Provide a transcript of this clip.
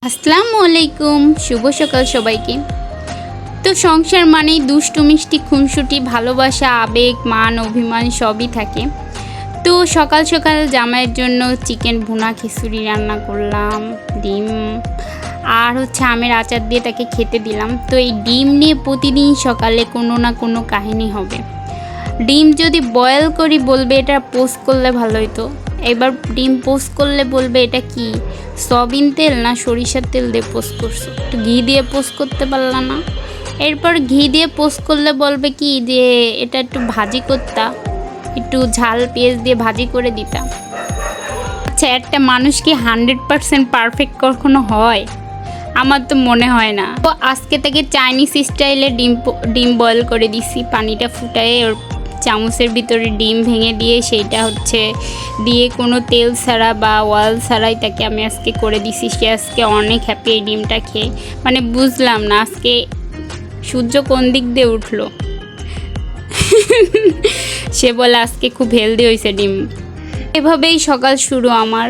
আসসালামু আলাইকুম, শুভ সকাল সবাইকে। তো সংসার মানেই দুষ্টু মিষ্টি খুনসুটি, ভালোবাসা, আবেগ, মান, অভিমান সবই থাকে। তো সকাল সকাল জামাইয়ের জন্য চিকেন ভুনা খিচুড়ি রান্না করলাম, ডিম আর আমের আচার দিয়ে তাকে খেতে দিলাম। তো এই ডিম নিয়ে প্রতিদিন সকালে কোনো না কোনো কাহিনী হবে। ডিম যদি বয়েল করি বলবে এটা পোস্ট করলে ভালো হতো, এবার ডিম পোস্ট করলে বলবে এটা কি সয়াবিন তেল না সরিষার তেল দিয়ে পোস্ট করছো, একটু ঘি দিয়ে পোস্ট করতে পারলা না। এরপর ঘি দিয়ে পোস্ট করলে বলবে কি যে এটা একটু ভাজি করতা, একটু ঝাল পেঁয়াজ দিয়ে ভাজি করে দিতা। আচ্ছা, একটা মানুষ কি 100% পারফেক্ট কখনো হয়? আমার তো মনে হয় না। তো আজকে থেকে চাইনিজ স্টাইলে ডিম বয়েল করে দিছি, পানিটা ফুটায়ে ওর চামচের ভিতরে ডিম ভেঙে দিয়ে সেইটা দিয়ে কোনো তেল ছাড়া বা ওয়াল ছাড়াই তাকে আমি আজকে করে দিছি। সে আজকে অনেক হ্যাপি এই ডিমটা খেয়ে। মানে বুঝলাম না আজকে সূর্য কোন দিক দিয়ে উঠলো। সে বলে আজকে খুব হেলদি হয়েছে ডিম। এভাবেই সকাল শুরু আমার।